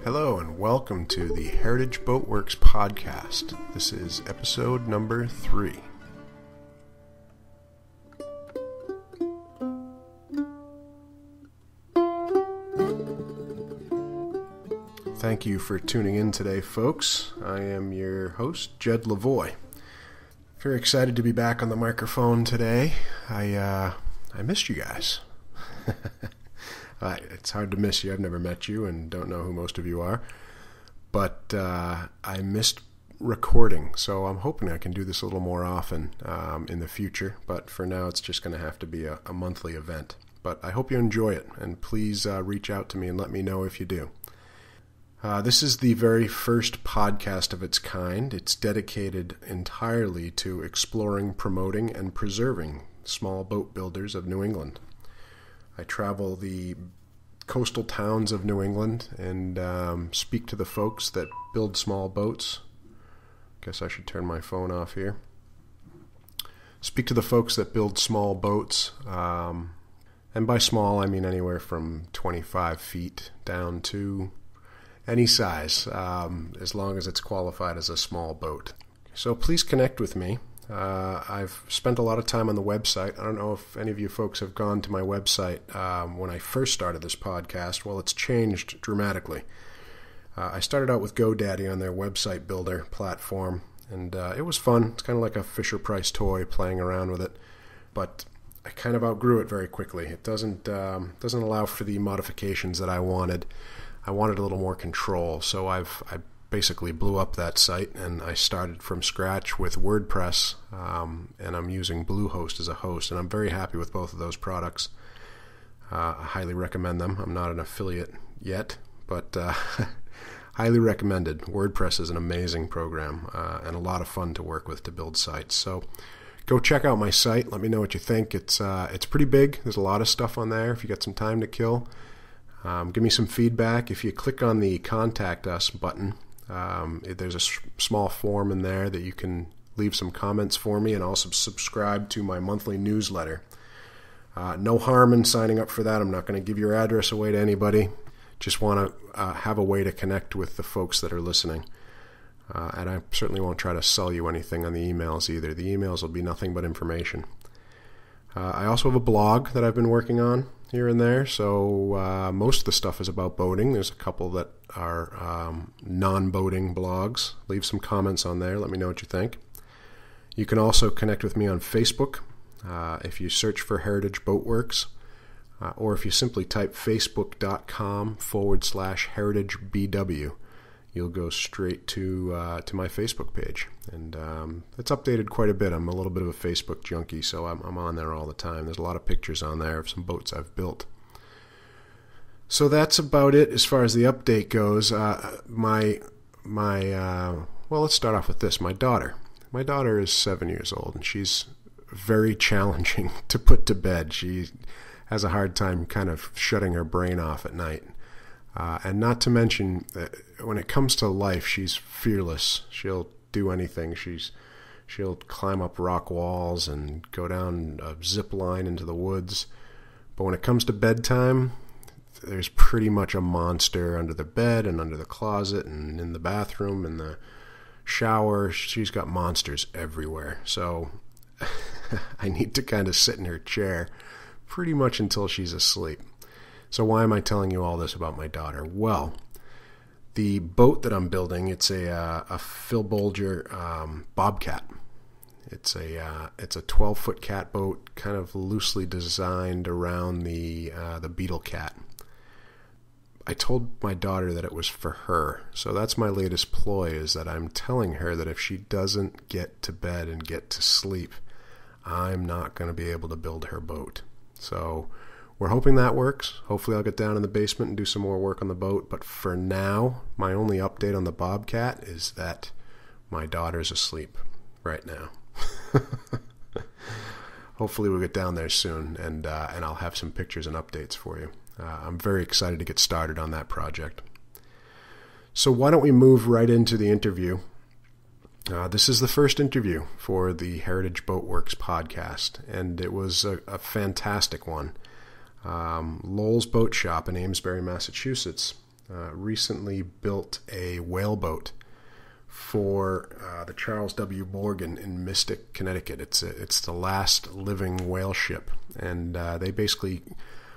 Hello and welcome to the Heritage Boatworks podcast. This is episode number 3. Thank you for tuning in today, folks. I am your host, Jed Lavoie. Very excited to be back on the microphone today. I missed you guys. It's hard to miss you. I've never met you and don't know who most of you are. But I missed recording, so I'm hoping I can do this a little more often in the future. But for now, it's just going to have to be a monthly event. But I hope you enjoy it, and please reach out to me and let me know if you do. This is the very first podcast of its kind. It's dedicated entirely to exploring, promoting, and preserving small boat builders of New England. I travel the coastal towns of New England and speak to the folks that build small boats. Guess I should turn my phone off here. Speak to the folks that build small boats. And by small, I mean anywhere from 25 feet down to any size, as long as it's qualified as a small boat. So please connect with me. I've spent a lot of time on the website. I don't know if any of you folks have gone to my website when I first started this podcast. Well, it's changed dramatically. I started out with GoDaddy on their website builder platform, and it was fun. It's kind of like a Fisher-Price toy, playing around with it. But I kind of outgrew it very quickly. It doesn't allow for the modifications that I wanted. I wanted a little more control, so I basically blew up that site, and I started from scratch with WordPress, and I'm using Bluehost as a host, and I'm very happy with both of those products. I highly recommend them. I'm not an affiliate yet, but highly recommended. WordPress is an amazing program and a lot of fun to work with to build sites. So go check out my site. Let me know what you think. It's pretty big. There's a lot of stuff on there if you got some time to kill. Give me some feedback. If you click on the Contact Us button, there's a small form in there that you can leave some comments for me, and also subscribe to my monthly newsletter. No harm in signing up for that. I'm not going to give your address away to anybody. Just want to have a way to connect with the folks that are listening. And I certainly won't try to sell you anything on the emails either. The emails will be nothing but information. I also have a blog that I've been working on here and there, so most of the stuff is about boating. There's a couple that are non-boating blogs. Leave some comments on there. Let me know what you think. You can also connect with me on Facebook if you search for Heritage Boatworks, or if you simply type facebook.com/heritagebw. You'll go straight to my Facebook page, and it's updated quite a bit. I'm a little bit of a Facebook junkie, so I'm on there all the time. There's a lot of pictures on there of some boats I've built. So that's about it as far as the update goes. Well, let's start off with this. My daughter is 7 years old, and she's very challenging to put to bed. She has a hard time kind of shutting her brain off at night. And not to mention, when it comes to life, she's fearless. She'll do anything. She'll climb up rock walls and go down a zip line into the woods. But when it comes to bedtime, there's pretty much a monster under the bed and under the closet and in the bathroom and the shower. She's got monsters everywhere. So I need to kind of sit in her chair pretty much until she's asleep. So why am I telling you all this about my daughter? Well, the boat that I'm building, it's a Phil Bolger Bobcat. It's a 12-foot cat boat, kind of loosely designed around the Beetle Cat. I told my daughter that it was for her, so that's my latest ploy, is that I'm telling her that if she doesn't get to bed and get to sleep, I'm not going to be able to build her boat. So we're hoping that works. Hopefully I'll get down in the basement and do some more work on the boat. But for now, my only update on the Bobcat is that my daughter's asleep right now. Hopefully we'll get down there soon, and I'll have some pictures and updates for you. I'm very excited to get started on that project. So why don't we move right into the interview? This is the first interview for the Heritage Boatworks podcast, and it was a fantastic one. Lowell's Boat Shop in Amesbury, Massachusetts recently built a whaleboat for the Charles W. Morgan in Mystic, Connecticut. It's the last living whale ship, and they basically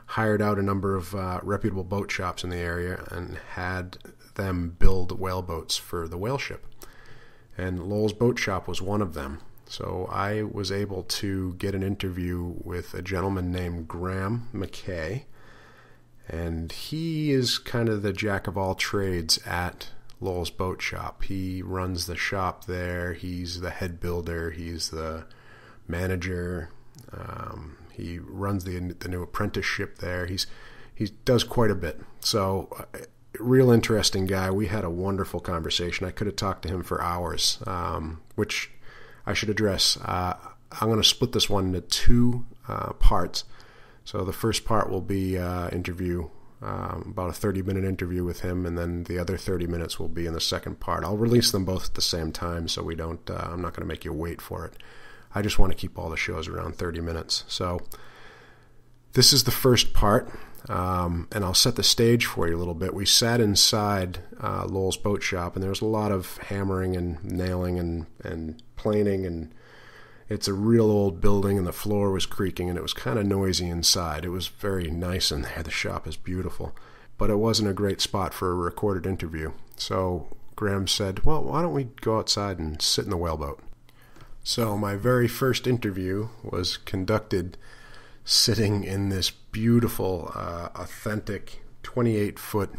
hired out a number of reputable boat shops in the area and had them build whaleboats for the whale ship. And Lowell's Boat Shop was one of them. So I was able to get an interview with a gentleman named Graham McKay, and he is kind of the jack of all trades at Lowell's Boat Shop. He runs the shop there. He's the head builder. He's the manager. He runs the new apprenticeship there. He does quite a bit. So, real interesting guy. We had a wonderful conversation. I could have talked to him for hours, which I should address. I'm going to split this one into two parts. So the first part will be interview. About a 30-minute interview with him, and then the other 30 minutes will be in the second part. I'll release them both at the same time, so we don't. I'm not going to make you wait for it. I just want to keep all the shows around 30 minutes. So this is the first part, and I'll set the stage for you a little bit. We sat inside Lowell's Boat Shop, and there was a lot of hammering and nailing and planing, and it's a real old building, and the floor was creaking, and it was kind of noisy inside. It was very nice in there. The shop is beautiful. But it wasn't a great spot for a recorded interview. So Graham said, well, why don't we go outside and sit in the whaleboat? So my very first interview was conducted sitting in this beautiful, authentic 28-foot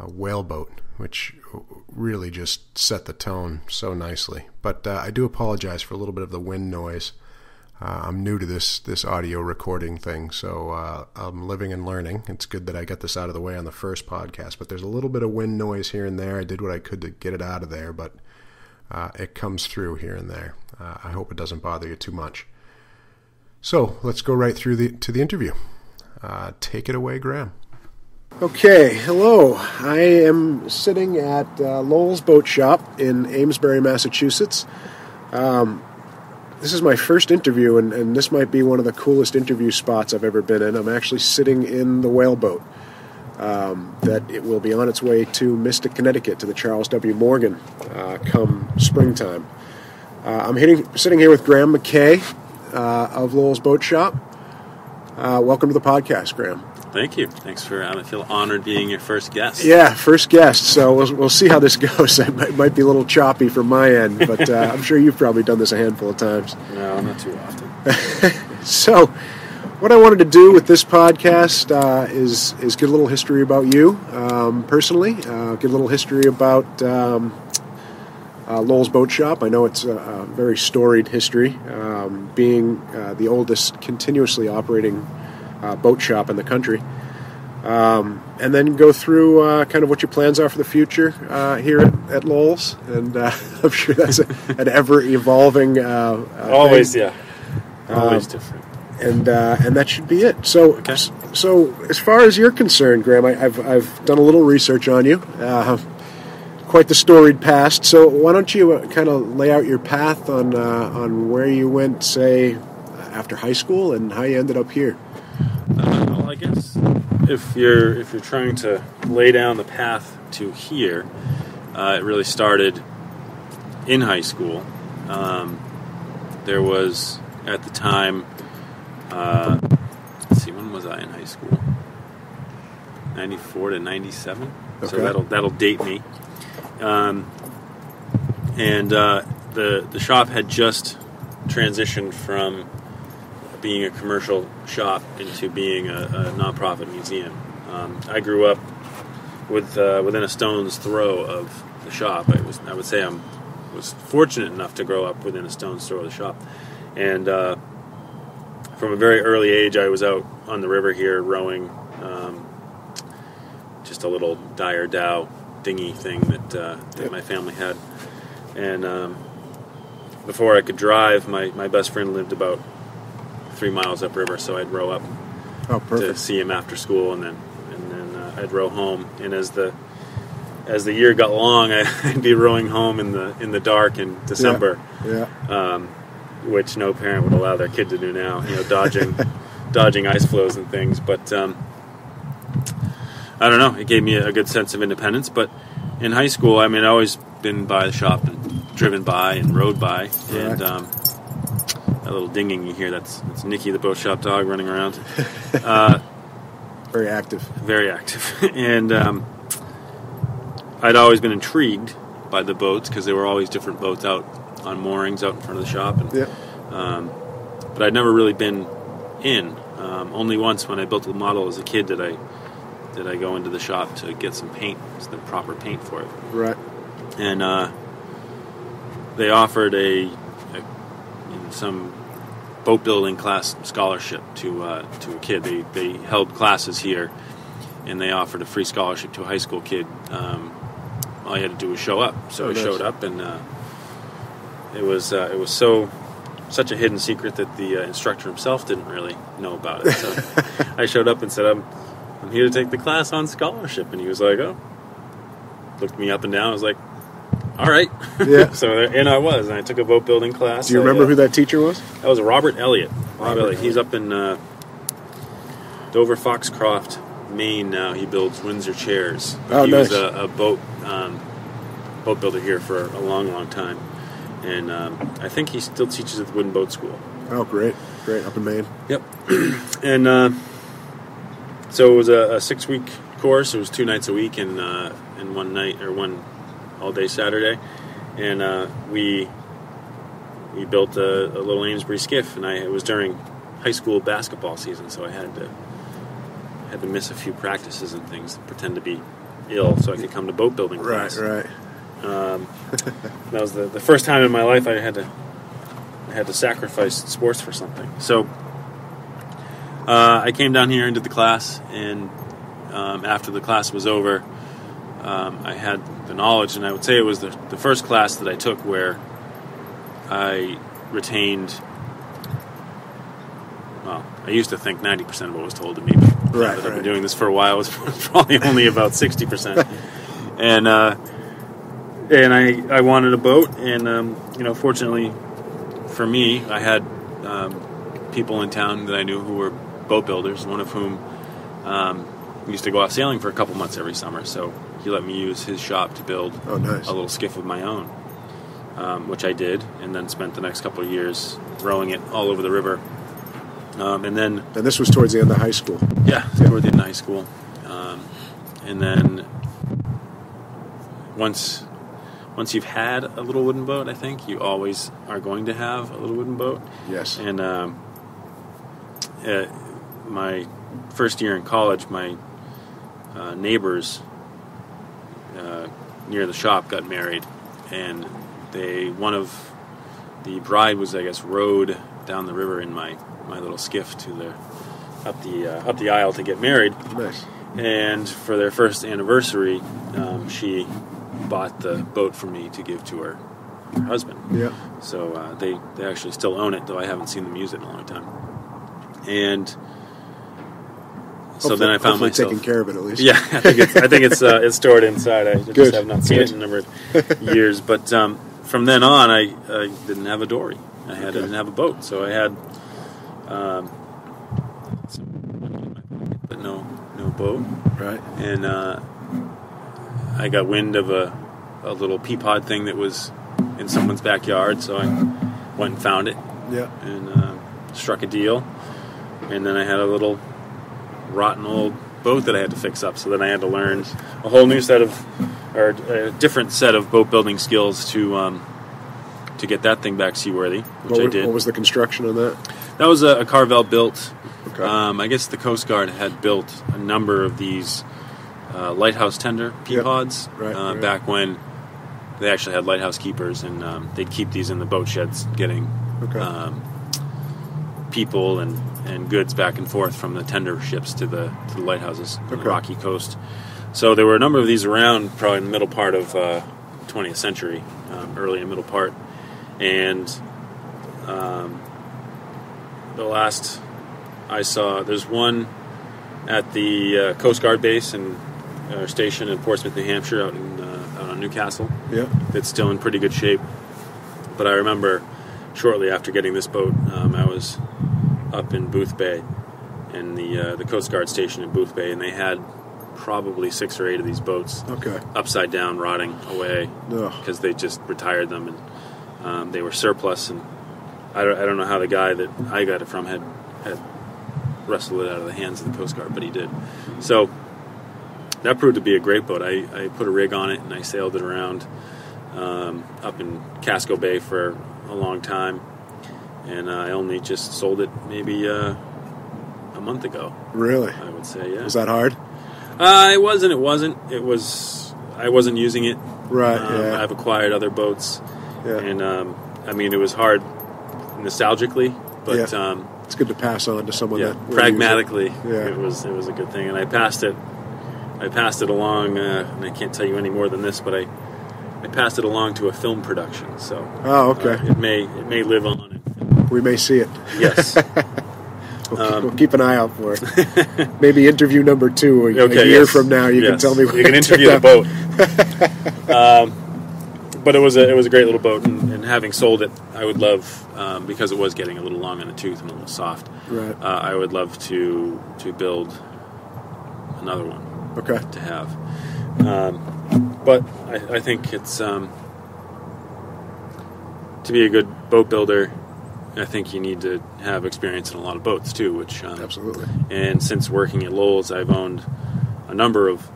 whaleboat, which really just set the tone so nicely. But I do apologize for a little bit of the wind noise. I'm new to this audio recording thing, so I'm living and learning. It's good that I got this out of the way on the first podcast, but there's a little bit of wind noise here and there. I did what I could to get it out of there, but it comes through here and there. I hope it doesn't bother you too much. So let's go right through to the interview. Take it away, Graham. Okay, hello. I am sitting at Lowell's Boat Shop in Amesbury, Massachusetts. This is my first interview, and this might be one of the coolest interview spots I've ever been in. I'm actually sitting in the whaleboat that it will be on its way to Mystic, Connecticut, to the Charles W. Morgan come springtime. I'm sitting here with Graham McKay of Lowell's Boat Shop. Welcome to the podcast, Graham. Thank you. Thanks for. I feel honored being your first guest. Yeah, first guest. So we'll see how this goes. It might be a little choppy from my end, but I'm sure you've probably done this a handful of times. No, not too often. So, what I wanted to do with this podcast is get a little history about you personally. Get a little history about Lowell's Boat Shop. I know it's a very storied history, being the oldest continuously operating boat shop in the country, and then go through kind of what your plans are for the future here at Lowell's, and I'm sure that's an ever-evolving always thing. Always different, and that should be it. So, okay. So as far as you're concerned, Graham, I've done a little research on you, quite the storied past. So why don't you kind of lay out your path on where you went, say, after high school, and how you ended up here? Well, I guess if you're trying to lay down the path to here, it really started in high school. There was at the time, let's see, when was I in high school? 94 to 97. Okay. So that'll date me. And the shop had just transitioned from being a commercial shop into being a nonprofit museum. I grew up within a stone's throw of the shop. I would say I was fortunate enough to grow up within a stone's throw of the shop, and from a very early age, I was out on the river here rowing, just a little Dyer Dow dinghy thing that my family had, and before I could drive, my best friend lived about 3 miles upriver, so I'd row up to see him after school, and then I'd row home. And as the year got long, I'd be rowing home in the dark in December, which no parent would allow their kid to do now. Dodging ice floes and things. But I don't know. It gave me a good sense of independence. But in high school, I mean, I always been by the shop and driven by and rode by. Right. And that little dinging you hear, that's Nicky, the boat shop dog, running around. Very active. Very active. And I'd always been intrigued by the boats because there were always different boats out on moorings out in front of the shop. And, but I'd never really been in. Only once when I built a model as a kid did I go into the shop to get some paint, the proper paint for it. Right. And they offered some boat building class scholarship to a kid. They held classes here, and they offered a free scholarship to a high school kid. All you had to do was show up. So I showed up, and it was such a hidden secret that the instructor himself didn't really know about it. So I showed up and said, I'm here to take the class on scholarship. And he was like, oh. Looked me up and down. I was like, all right. Yeah. And I was. And I took a boat building class. Do you remember who that teacher was? That was Robert Elliott. He's up in Dover Foxcroft, Maine now. He builds Windsor chairs. He was a boat builder here for a long, long time. And I think he still teaches at the Wooden Boat School. Oh, great. Great, up in Maine. Yep. And so it was a 6-week course. It was 2 nights a week and one night, or one all-day Saturday. And we built a little Amesbury skiff, and it was during high school basketball season, so I had to miss a few practices and things, pretend to be ill so I could come to boat building class. Right. That was the first time in my life I had to sacrifice sports for something. So I came down here and did the class, and after the class was over, I had the knowledge, and I would say it was the first class that I took where I retained. Well, I used to think 90% of what was told to me, but now that I've been doing this for a while, it was probably only about 60%. And I wanted a boat, and fortunately for me, I had people in town that I knew who were boat builders. One of whom used to go out sailing for a couple months every summer, so he let me use his shop to build a little skiff of my own, which I did, and then spent the next couple of years rowing it all over the river. And this was towards the end of high school. Yeah, toward the end of high school. And then once you've had a little wooden boat, I think you always are going to have a little wooden boat. Yes. And my first year in college, my neighbors near the shop got married, and one of the bride was, I guess, rowed down the river in my little skiff to up the aisle to get married. Nice. And for their first anniversary, she bought the boat for me to give to her husband. Yeah. So they actually still own it, though I haven't seen them use it in a long time. And so then I found myself taking care of it at least. Yeah, I think it's stored inside. I just have not seen it in a number of years. But from then on, I didn't have a dory. I didn't have a boat, so I had but no boat. Right. And I got wind of a little pea pod thing that was in someone's backyard, so I went and found it. Yeah. And struck a deal. And then I had a little rotten old boat that I had to fix up, so then I had to learn a whole new set of, or a different set of boat building skills to get that thing back seaworthy, which I did. What was the construction on that? That was a Carvel built. Okay. I guess the Coast Guard had built a number of these lighthouse tender pea pods right. back when they actually had lighthouse keepers, and they'd keep these in the boat sheds, getting people and goods back and forth from the tender ships to the lighthouses on the Rocky Coast. So there were a number of these around, probably in the middle part of 20th century, early and middle part. And the last I saw, there's one at the Coast Guard base and station in Portsmouth, New Hampshire, out on Newcastle. Yeah, that's still in pretty good shape. But I remember shortly after getting this boat, I was up in Booth Bay, in the Coast Guard station in Booth Bay, and they had probably 6 or 8 of these boats upside down, rotting away because they just retired them, and they were surplus. And I don't know how the guy that I got it from had wrestled it out of the hands of the Coast Guard, but he did. So that proved to be a great boat. I put a rig on it and I sailed it around up in Casco Bay for a long time, and I only just sold it maybe a month ago. Really? I would say, yeah. Was that hard? It wasn't. I wasn't using it. Right. Yeah. I've acquired other boats, and it was hard nostalgically, but it's good to pass on to someone that pragmatically, it was a good thing, and I passed it along, and I can't tell you any more than this, but I passed it along to a film production. So it may live on. We may see it. Yes. We'll keep an eye out for it. Maybe interview number 2 a year from now. You can tell me. You can interview the boat. But it was a great little boat, and having sold it, I would love, because it was getting a little long in the tooth and a little soft. Right. I would love to build another one. Okay. To have, but I think it's to be a good boat builder. I think you need to have experience in a lot of boats too, which absolutely. And since working at Lowell's, I've owned a number of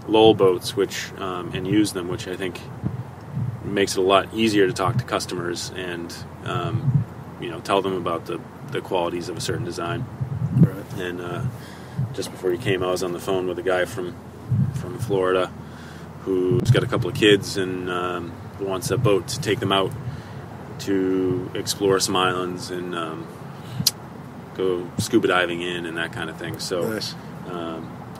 Lowell boats, which and used them, which I think makes it a lot easier to talk to customers and tell them about the qualities of a certain design. Right. And just before you came, I was on the phone with a guy from Florida who's got a couple of kids and wants a boat to take them out to explore some islands and go scuba diving in and that kind of thing. So nice.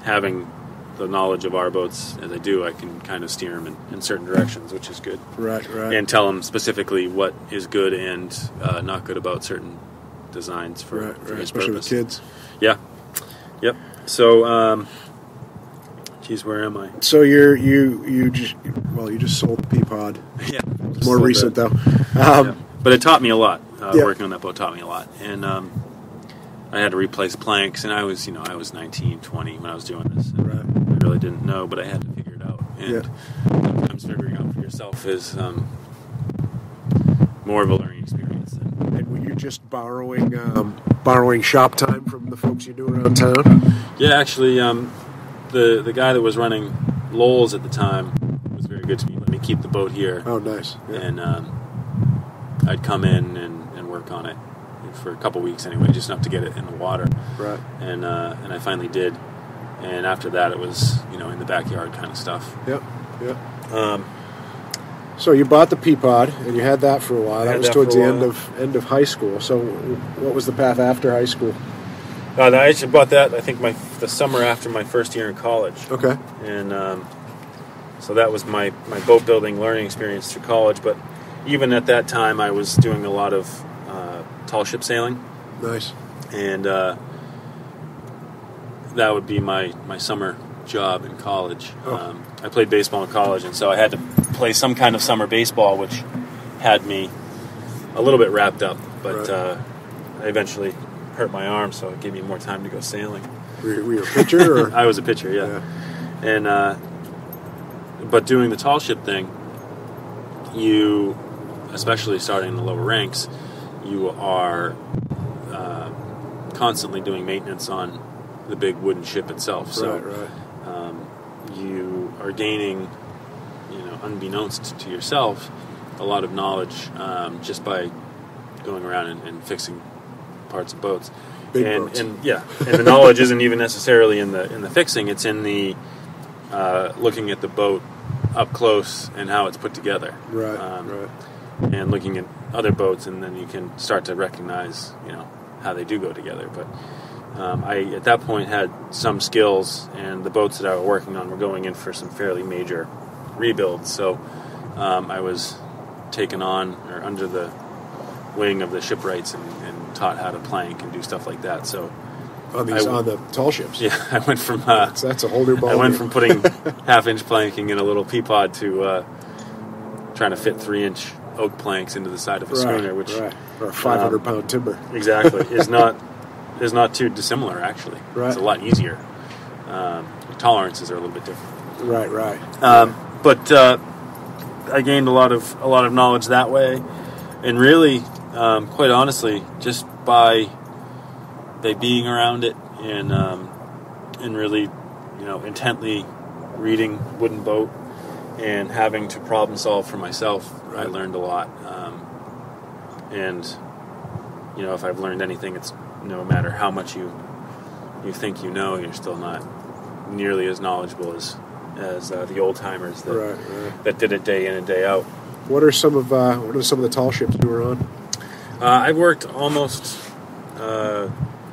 Having the knowledge of our boats as I do, I can kind of steer them in certain directions, which is good. Right. And tell them specifically what is good and not good about certain designs for his especially purpose. with kids. Yeah. Yep. So, where am I? So you just sold the Peapod. Yeah. More recent though. But it taught me a lot. Working on that boat taught me a lot, and I had to replace planks, and I was 19, 20 when I was doing this. And I really didn't know, but I had to figure it out. And sometimes figuring out for yourself is more of a learning experience. And were you just borrowing shop time from the folks you knew around town? Yeah, actually, the guy that was running Lowell's at the time was very good to me. Let me keep the boat here. Oh, nice. Yeah. And I'd come in and work on it for a couple weeks anyway, just enough to get it in the water. Right. And I finally did. And after that, it was in the backyard kind of stuff. Yep. So you bought the Peapod, and you had that for a while. That was towards the end of high school. So what was the path after high school? I actually bought that, I think, the summer after my first year in college. Okay. And so that was my boat building learning experience through college. But even at that time, I was doing a lot of tall ship sailing. Nice. And that would be my summer job in college. Oh. I played baseball in college, and so I had to play some kind of summer baseball, which had me a little bit wrapped up. But I eventually hurt my arm, so it gave me more time to go sailing. Were you a pitcher? Or? I was a pitcher, yeah. And but doing the tall ship thing, you, especially starting in the lower ranks, you are constantly doing maintenance on the big wooden ship itself. So you are gaining, unbeknownst to yourself, a lot of knowledge just by going around and fixing parts of boats. Boats. And the knowledge isn't even necessarily in the fixing. It's in the looking at the boat up close and how it's put together. Right. And looking at other boats, and then you can start to recognize, how they do go together. But I, at that point, had some skills, and the boats that I was working on were going in for some fairly major rebuilds. So I was taken on or under the wing of the shipwrights and taught how to plank and do stuff like that. So on the tall ships. Yeah, I went from that's a whole new ball. I went from putting half-inch planking in a little Peapod to trying to fit 3-inch oak planks into the side of a schooner, which or 500-pound timber. Exactly is not too dissimilar actually. Right. It's a lot easier. tolerances are a little bit different. Right. But I gained a lot of knowledge that way, and really, quite honestly, just by being around it and really, intently reading Wooden Boat and having to problem solve for myself, I learned a lot. And if I've learned anything, it's no matter how much you think you're still not nearly as knowledgeable as the old timers that did it day in and day out. What are some of the tall ships you were on? I've worked almost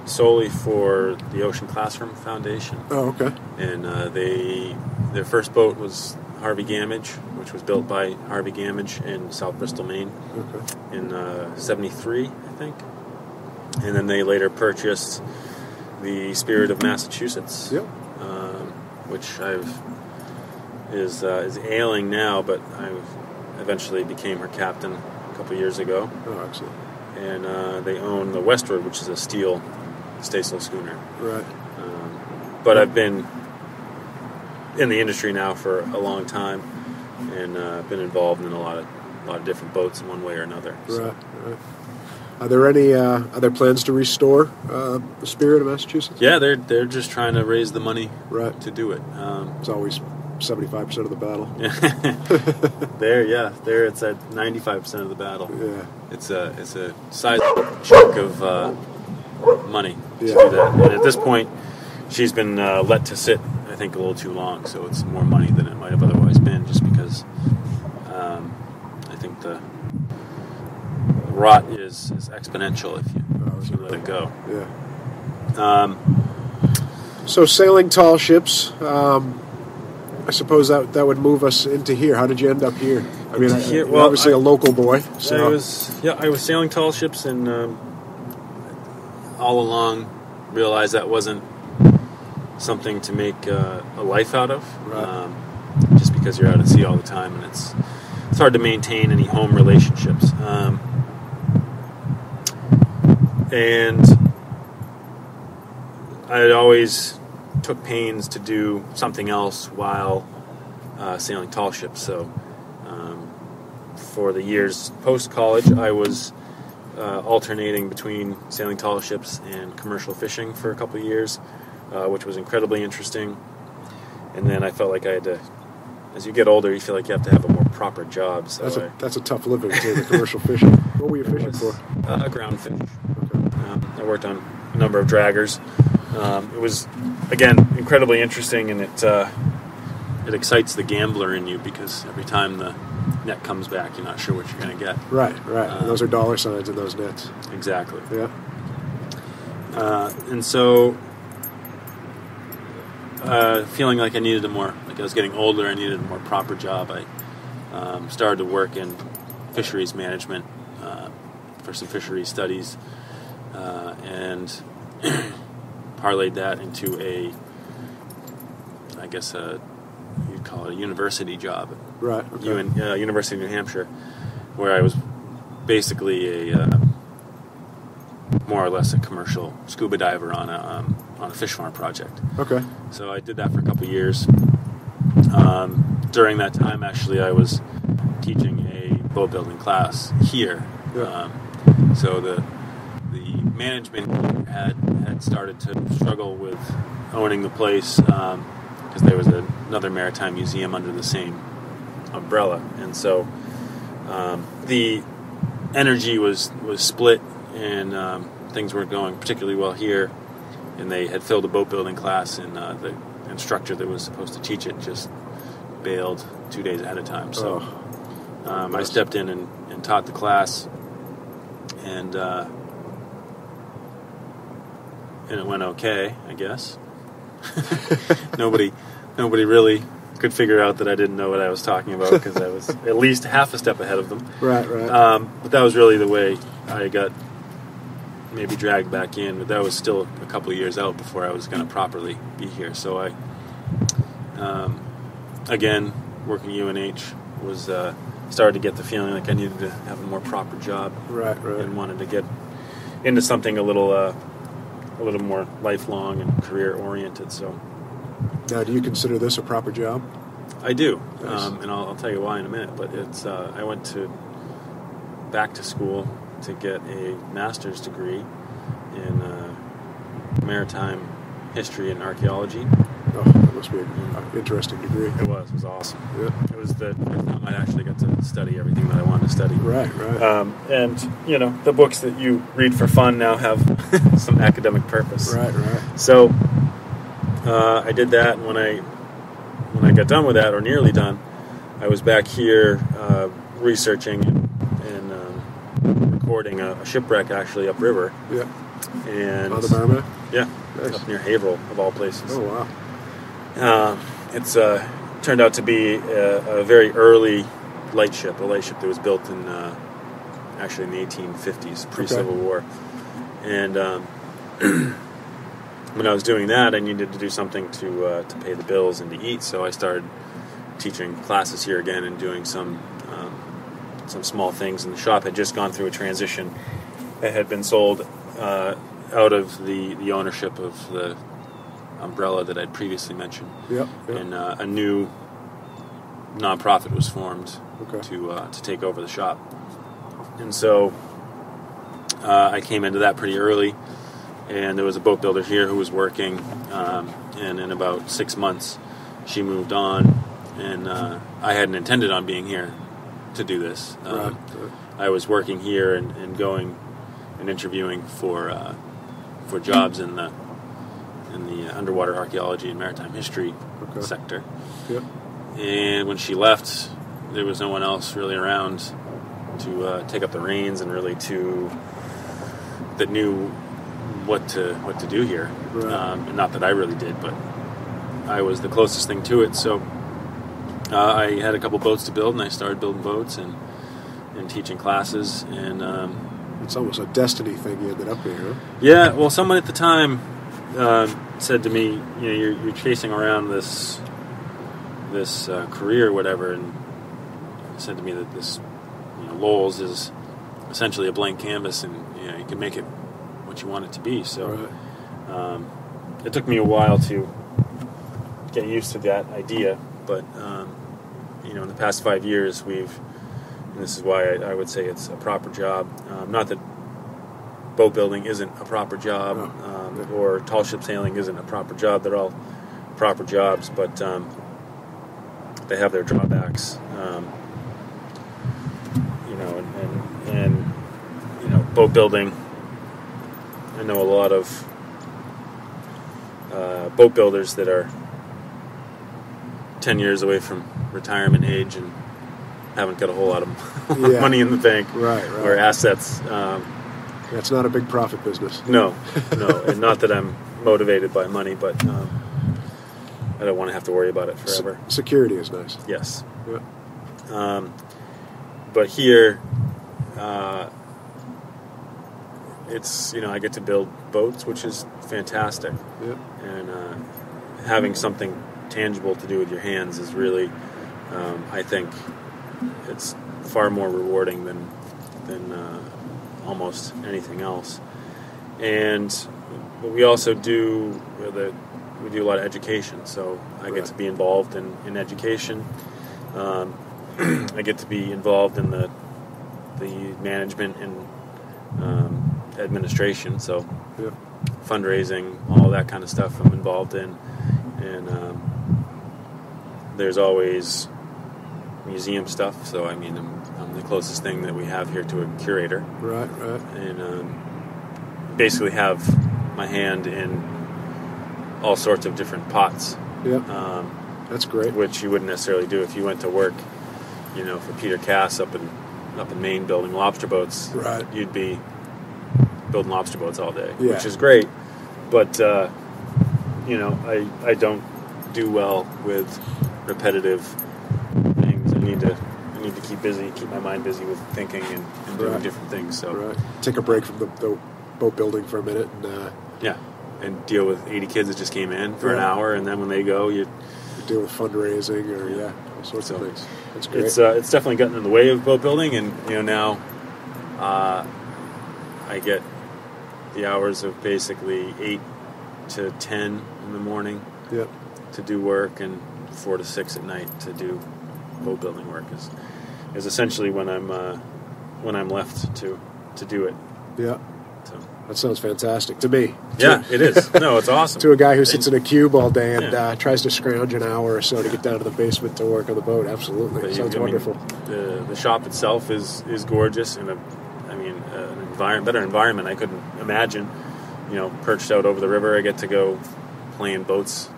solely for the Ocean Classroom Foundation. Oh, okay. And their first boat was Harvey Gamage, which was built by Harvey Gamage in South Bristol, Maine, in 73, I think. And then they later purchased the Spirit of Massachusetts, which is ailing now, but I eventually became her captain a couple years ago. Oh, excellent. And they own the Westward, which is a steel staysail schooner. Right. But I've been in the industry now for a long time, and been involved in a lot of different boats in one way or another. So. Right. Are there any other plans to restore the Spirit of Massachusetts? Yeah, they're just trying to raise the money to do it. It's always 75% of the battle. There it's at 95% of the battle. Yeah, it's a sizable chunk of money to do that. And at this point, she's been let to sit, I think, a little too long. So it's more money than it might have otherwise been, just because I think the rot is exponential if you let it go. Yeah. So sailing tall ships. I suppose that would move us into here. How did you end up here? I mean, you're obviously a local boy. So I was sailing tall ships, and all along realized that wasn't something to make a life out of. Right. Just because you're out at sea all the time, and it's hard to maintain any home relationships. And I always took pains to do something else while sailing tall ships. So for the years post-college, I was alternating between sailing tall ships and commercial fishing for a couple of years, which was incredibly interesting. And then I felt like I had to, as you get older, you feel like you have to have a more proper job. So that's a tough living, too, the commercial fishing. What were you fishing for? Ground fish. Okay. I worked on a number of draggers. It was, again, incredibly interesting, and it excites the gambler in you, because every time the net comes back, you're not sure what you're going to get. Right. And those are dollar signs in those nets. Exactly. Yeah. And so, feeling like I was getting older, I needed a more proper job. I started to work in fisheries management for some fisheries studies, and parlayed that into you'd call it a university job. Right. Okay. University of New Hampshire, where I was basically more or less a commercial scuba diver on a fish farm project. Okay. So I did that for a couple of years. During that time, actually, I was teaching a boat building class here. Yeah. So the management had started to struggle with owning the place, because there was another maritime museum under the same umbrella, and so the energy was split, and things weren't going particularly well here. And they had filled a boat building class, and the instructor that was supposed to teach it just bailed 2 days ahead of time. So I stepped in and taught the class, and it went okay, I guess. Nobody really could figure out that I didn't know what I was talking about, because I was at least half a step ahead of them. Right. But that was really the way I got maybe dragged back in. But that was still a couple of years out before I was going to properly be here. So I, again, working UNH, was started to get the feeling like I needed to have a more proper job. Right. And wanted to get into something a little more lifelong and career oriented. So Now, do you consider this a proper job? I do, Nice. and I'll tell you why in a minute. But it's I went back to school to get a master's degree in maritime history and archaeology. Oh, that must be an interesting degree. It was awesome. Yeah. It was the first time I actually got to study everything that I wanted to study. Right. And the books that you read for fun now have some academic purpose. Right. So I did that, and when I got done with that, or nearly done, I was back here researching and recording a shipwreck actually upriver. Yeah. And On the Merrimack? Yeah, Nice. up near Haverhill, of all places. Oh, wow. It's turned out to be a very early lightship, a lightship that was built in actually in the 1850s, pre-Civil War. And when I was doing that, I needed to do something to pay the bills and to eat, so I started teaching classes here again and doing some small things. And the shop had just gone through a transition. It had been sold out of the ownership of the umbrella that I'd previously mentioned. Yep. And a new nonprofit was formed Okay. to take over the shop. And so I came into that pretty early, and there was a boat builder here who was working, and in about 6 months she moved on, and I hadn't intended on being here to do this. Right. I was working here and going and interviewing for jobs in the underwater archaeology and maritime history sector. Yep. And when she left, there was no one else really around to take up the reins and really that knew what to do here. Right. And not that I really did, but I was the closest thing to it. So I had a couple boats to build, and I started building boats and teaching classes. And It's almost a destiny thing you ended up here, huh? yeah, well, someone at the time said to me, you're chasing around this career or whatever, and said to me that this Lowell's is essentially a blank canvas, and you can make it what you want it to be. So it took me a while to get used to that idea, but in the past 5 years and this is why I would say it's a proper job. Not that boat building isn't a proper job, or tall ship sailing isn't a proper job. They're all proper jobs, but they have their drawbacks. And boat building, I know a lot of boat builders that are 10 years away from retirement age and haven't got a whole lot of money in the bank or assets. That's not a big profit business. No, and not that I'm motivated by money, but I don't want to have to worry about it forever. Security is nice. Yes. Yeah. But here, it's I get to build boats, which is fantastic. Yeah. And having something tangible to do with your hands is really, I think, it's far more rewarding than almost anything else. And we also do we do a lot of education, so I get to be involved in education. I get to be involved in the management and administration, so fundraising, all that kind of stuff I'm involved in. And there's always museum stuff, so I'm the closest thing that we have here to a curator. Right. And basically have my hand in all sorts of different pots. Yeah. That's great. Which you wouldn't necessarily do if you went to work, for Peter Cass up in Maine building lobster boats. Right. You'd be building lobster boats all day, Yeah. which is great. But I don't do well with repetitive things. I need to keep busy, keep my mind busy with thinking and doing different things. So take a break from the boat building for a minute and and deal with 80 kids that just came in for an hour, and then when they go, you deal with fundraising or all sorts of things. That's great. It's definitely gotten in the way of boat building, and now I get the hours of basically 8 to 10 in the morning. Yep. to do work, and 4 to 6 at night to do boat building work is essentially when I'm left to do it. Yeah. So. That sounds fantastic to me. Yeah, it is. No, it's awesome. To a guy who sits in a cube all day and tries to scrounge an hour or so to get down to the basement to work on the boat. Absolutely. Sounds wonderful. The shop itself is gorgeous, and an better environment I couldn't imagine. Perched out over the river, I get to go play in boats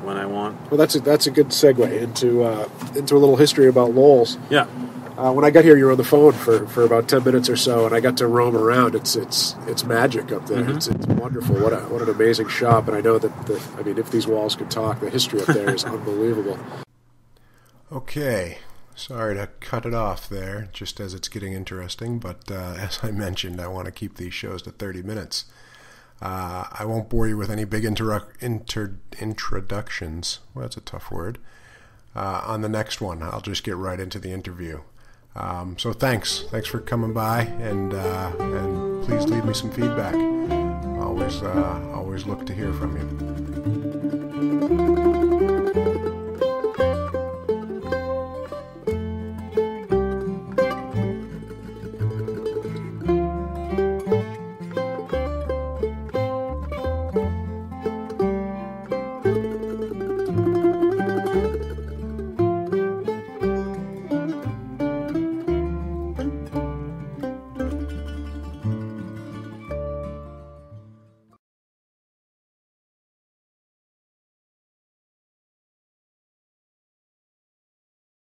when I want. Well, that's a good segue into a little history about Lowell's. Yeah. When I got here, you were on the phone for about 10 minutes or so, and I got to roam around. It's magic up there. Mm-hmm. It's wonderful. What an amazing shop. And I know that if these walls could talk, the history up there is unbelievable. Okay, sorry to cut it off there, just as it's getting interesting. But as I mentioned, I want to keep these shows to 30 minutes. I won't bore you with any big introductions. Well, that's a tough word. On the next one, I'll just get right into the interview. So thanks for coming by, and please leave me some feedback. Always look to hear from you.